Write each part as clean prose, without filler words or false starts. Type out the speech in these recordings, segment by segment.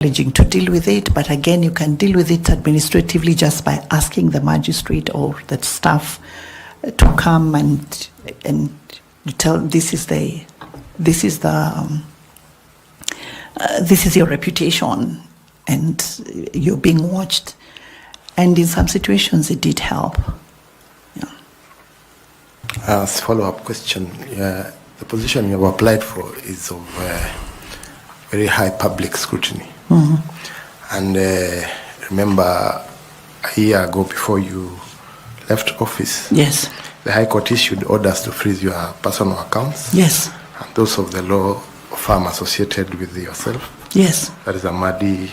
to deal with it, but again, you can deal with it administratively just by asking the magistrate or the staff to come and tell this is your reputation and you're being watched. And in some situations, it did help. Yeah. As a follow-up question, the position you have applied for is of very high public scrutiny. Mm-hmm. And remember, a year ago, before you left office, yes, the High Court issued orders to freeze your personal accounts. Yes. And those of the law firm associated with yourself. Yes. That is Amadi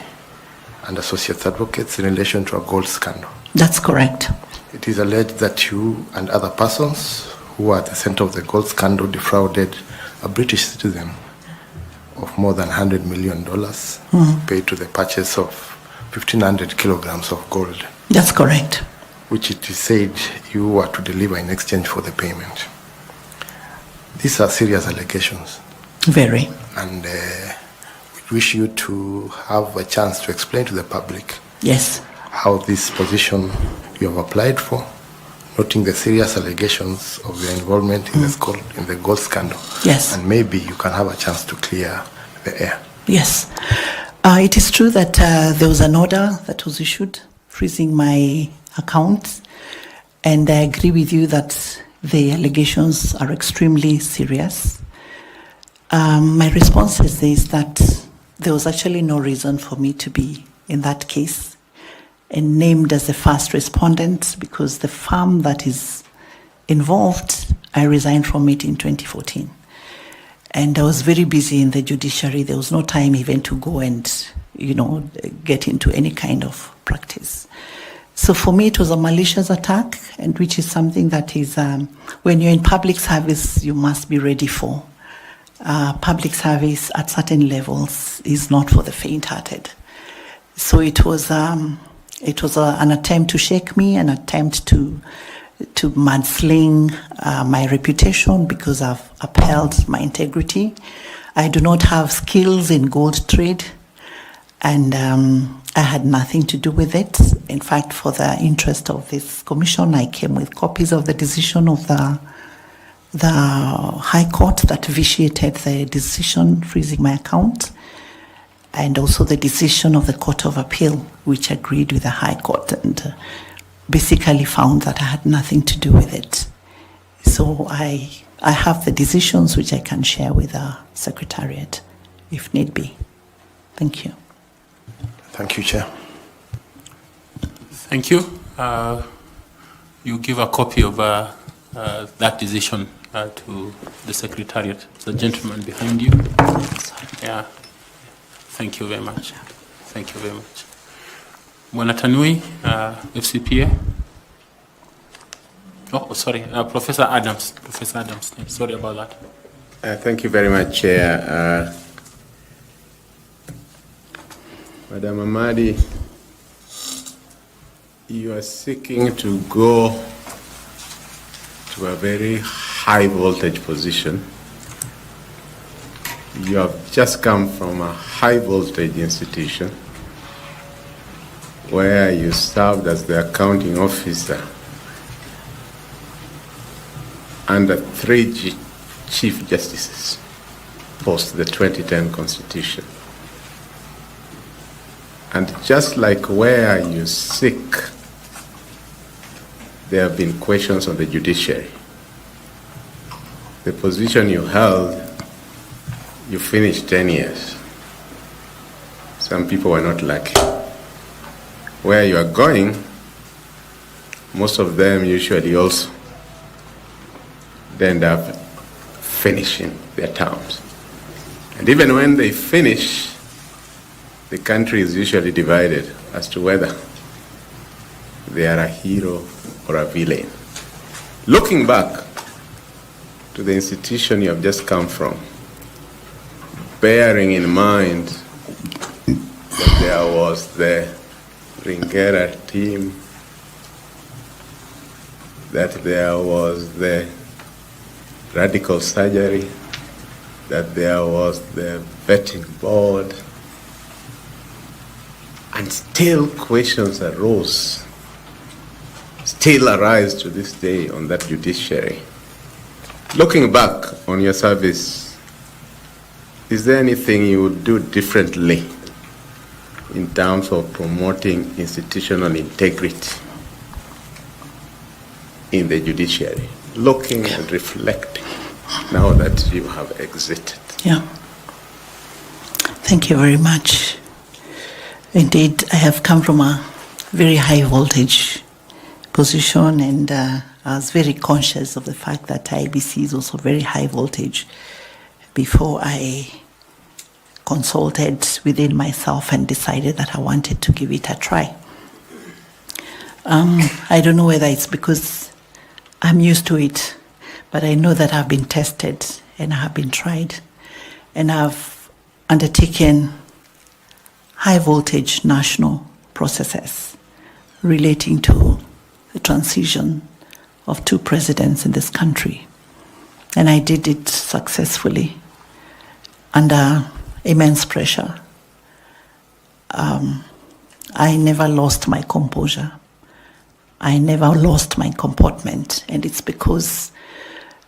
and Associates Advocates in relation to a gold scandal. That's correct. It is alleged that you and other persons who are at the center of the gold scandal defrauded a British citizen of more than $100 million paid to the purchase of 1,500 kilograms of gold. That's correct. Which it is said you were to deliver in exchange for the payment. These are serious allegations. Very. And we wish you to have a chance to explain to the public yes, how this position you have applied for, noting the serious allegations of your involvement in the gold scandal. Yes. And maybe you can have a chance to clear the air. Yes. It is true that there was an order that was issued freezing my account, and I agree with you that the allegations are extremely serious. My response is this, that there was actually no reason for me to be in that case and named as the first respondent, because the firm that is involved, I resigned from it in 2014. And I was very busy in the judiciary. There was no time even to go and, get into any kind of practice. So for me, it was a malicious attack, and which is something that is, when you're in public service, you must be ready for. Public service at certain levels is not for the faint-hearted. So it was an attempt to shake me, an attempt to mudsling my reputation, because I've upheld my integrity. I do not have skills in gold trade, and I had nothing to do with it. In fact, for the interest of this commission, I came with copies of the decision of the High Court that vitiated the decision freezing my account, and also the decision of the Court of Appeal, which agreed with the High Court and basically found that I had nothing to do with it. So I have the decisions which I can share with the Secretariat if need be. Thank you. Thank you, Chair. Thank you. You give a copy of that decision to the Secretariat. The gentleman behind you. Yeah. Thank you very much. Thank you very much. Bwana Tanui, FCPA. Oh, sorry, Professor Adams. Professor Adams, sorry about that. Thank you very much, Chair. Madam Amadi, you are seeking to go to a very high voltage position. You have just come from a high voltage institution where you served as the accounting officer under 3 chief justices post the 2010 Constitution. And just like where you seek, there have been questions on the judiciary. The position you held, you finished 10 years. Some people were not lucky. Where you are going, most of them usually also end up finishing their terms. And even when they finish, the country is usually divided as to whether they are a hero or a villain. Looking back to the institution you have just come from, bearing in mind that there was the Ringera team, that there was the radical surgery, that there was the vetting board, And still questions arose, still arise to this day on that judiciary. Looking back on your service, is there anything you would do differently in terms of promoting institutional integrity in the judiciary? Looking and reflecting now that you have exited. Yeah. Thank you very much. Indeed, I have come from a very high voltage position, and I was very conscious of the fact that IEBC is also very high voltage before I consulted within myself and decided that I wanted to give it a try. I don't know whether it's because I'm used to it, but I know that I've been tested and I have been tried, and I've undertaken high voltage national processes relating to the transition of two presidents in this country. And I did it successfully under immense pressure. I never lost my composure. I never lost my comportment, and it's because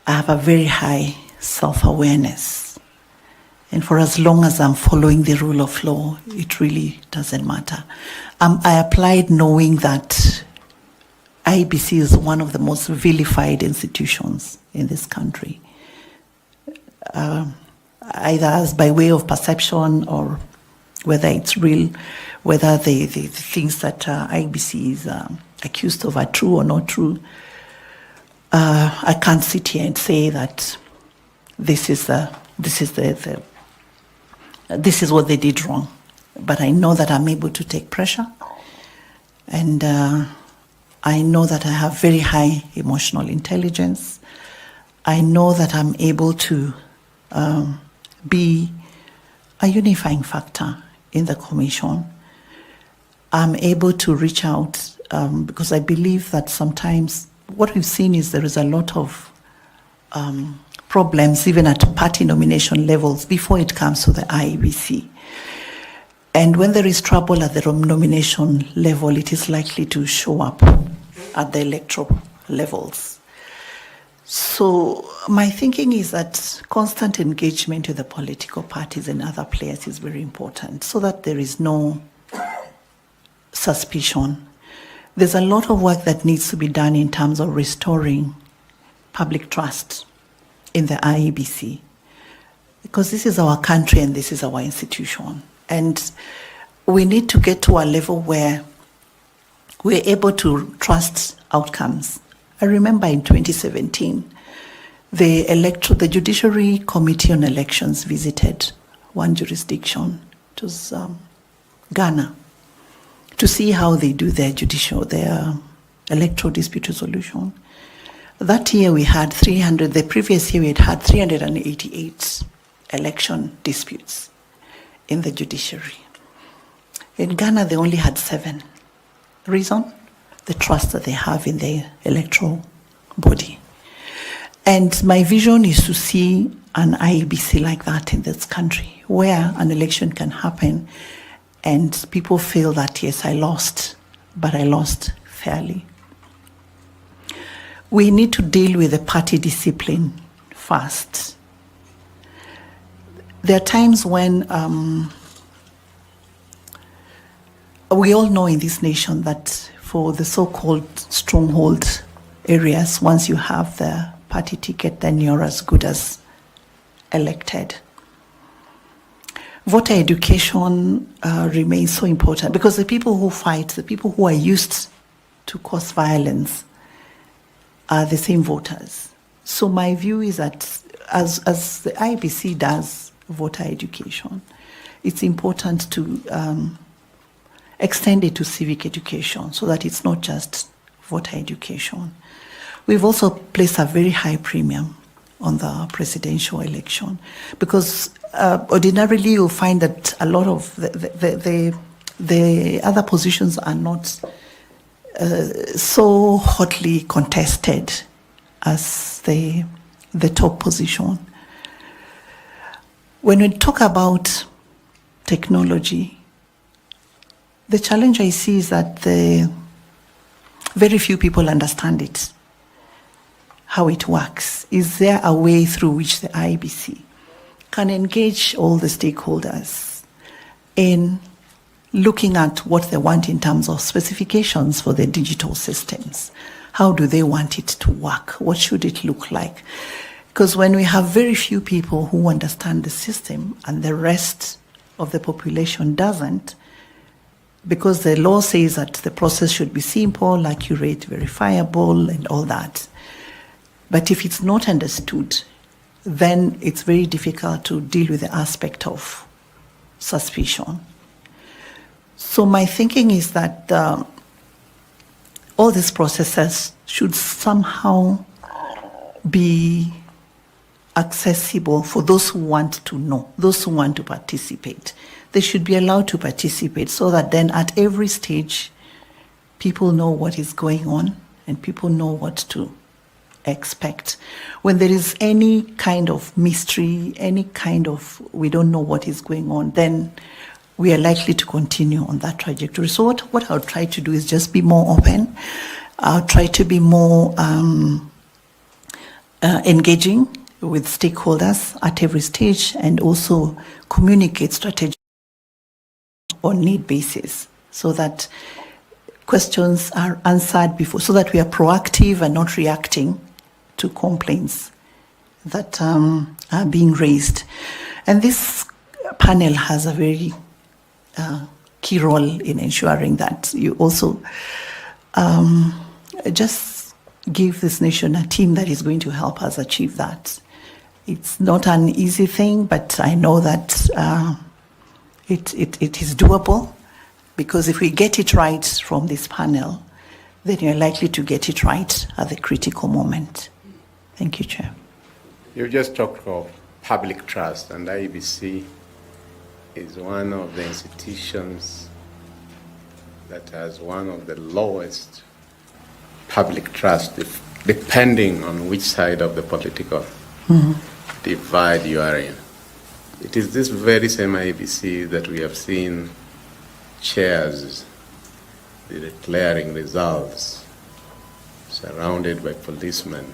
I have a very high self-awareness. And for as long as I'm following the rule of law, it really doesn't matter. I applied knowing that IEBC is one of the most vilified institutions in this country, either as by way of perception or whether it's real, whether the things that IEBC is accused of are true or not true. I can't sit here and say that this is what they did wrong, but I know that I'm able to take pressure, and I know that I have very high emotional intelligence. I know that I'm able to be a unifying factor in the commission. I'm able to reach out because I believe that sometimes what we've seen is there is a lot of problems even at party nomination levels before it comes to the IEBC. And when there is trouble at the nomination level, it is likely to show up at the electoral levels. So my thinking is that constant engagement with the political parties and other players is very important so that there is no suspicion. There's a lot of work that needs to be done in terms of restoring public trust in the IEBC, because this is our country and this is our institution. And we need to get to a level where we're able to trust outcomes. I remember in 2017, the Judiciary Committee on Elections visited one jurisdiction, it was Ghana, to see how they do their electoral dispute resolution. That year we had the previous year we had 388 election disputes in the judiciary. In Ghana, they only had 7. Reason? The trust that they have in the electoral body. And my vision is to see an IEBC like that in this country, where an election can happen and people feel that, yes, I lost, but I lost fairly. We need to deal with the party discipline first. There are times when we all know in this nation that for the so-called stronghold areas, once you have the party ticket, then you're as good as elected. Voter education remains so important because the people who fight, the people who are used to cause violence, are the same voters. So my view is that as the IEBC does voter education, it's important to extend it to civic education so that it's not just voter education. We've also placed a very high premium on the presidential election because ordinarily you'll find that a lot of the other positions are not so hotly contested as the top position. When we talk about technology, The challenge I see is that very few people understand it, how it works. Is there a way through which the IEBC can engage all the stakeholders in looking at what they want in terms of specifications for the digital systems? How do they want it to work? What should it look like? Because when we have very few people who understand the system and the rest of the population doesn't, because the law says that the process should be simple, accurate, verifiable, and all that. But if it's not understood, then it's very difficult to deal with the aspect of suspicion. So my thinking is that all these processes should somehow be accessible for those who want to know, those who want to participate. They should be allowed to participate so that then at every stage, people know what is going on and people know what to expect. When there is any kind of mystery, any kind of we don't know what is going on, then we are likely to continue on that trajectory. So what I'll try to do is just be more open. I'll try to be more engaging with stakeholders at every stage and also communicate strategy on need basis so that questions are answered before, so that we are proactive and not reacting to complaints that are being raised. And this panel has a very key role in ensuring that you also just give this nation a team that is going to help us achieve that. It's not an easy thing, but I know that it is doable, because if we get it right from this panel, then you're likely to get it right at the critical moment. Thank you, Chair. You just talked of public trust, and IEBC is one of the institutions that has one of the lowest public trust, depending on which side of the political divide you are in. It is this very same IEBC that we have seen chairs declaring results surrounded by policemen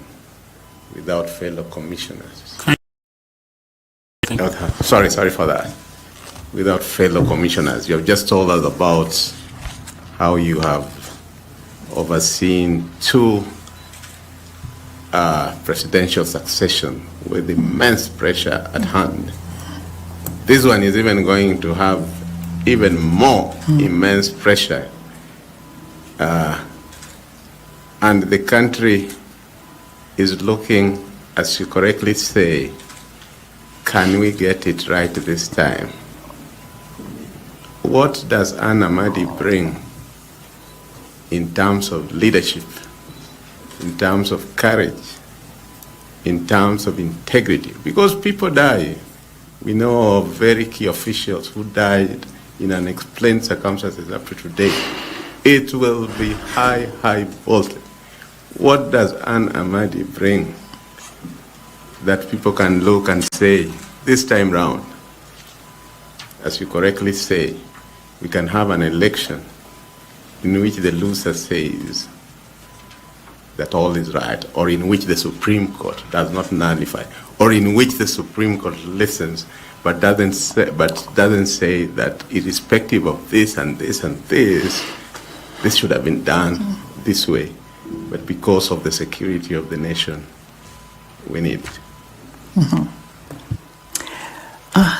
without fellow commissioners. Sorry for that. Without fellow commissioners. You have just told us about how you have overseen 2 presidential succession with immense pressure at hand. This one is even going to have even more immense pressure. And the country is looking, as you correctly say, can we get it right this time? What does Anne Amadi bring in terms of leadership, in terms of courage, in terms of integrity? Because people die. We know of very key officials who died in unexplained circumstances up to today. It will be high voltage. What does Anne Amadi bring that people can look and say, this time round, as you correctly say, we can have an election in which the loser says that all is right, or in which the Supreme Court does not nullify, or in which the Supreme Court listens but doesn't say that irrespective of this and this and this should have been done this way, but because of the security of the nation, we need it.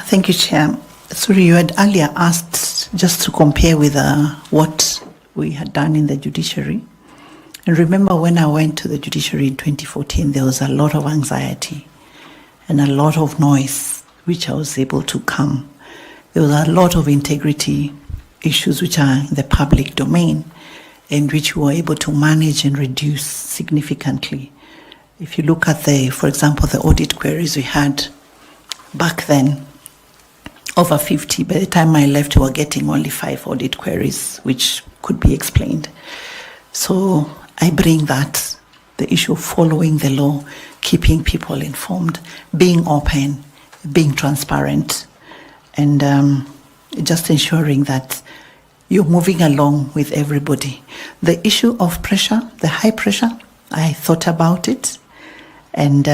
Thank you, Chair. Sorry, you had earlier asked just to compare with what we had done in the judiciary. And remember, when I went to the judiciary in 2014, there was a lot of anxiety and a lot of noise, which I was able to calm. There was a lot of integrity issues which are in the public domain, and which we were able to manage and reduce significantly. If you look at for example, the audit queries we had back then, over 50. By the time I left, we were getting only 5 audit queries, which could be explained. So I bring that, the issue of following the law, keeping people informed, being open, being transparent, and just ensuring that you're moving along with everybody. The issue of pressure, the high pressure, I thought about it, and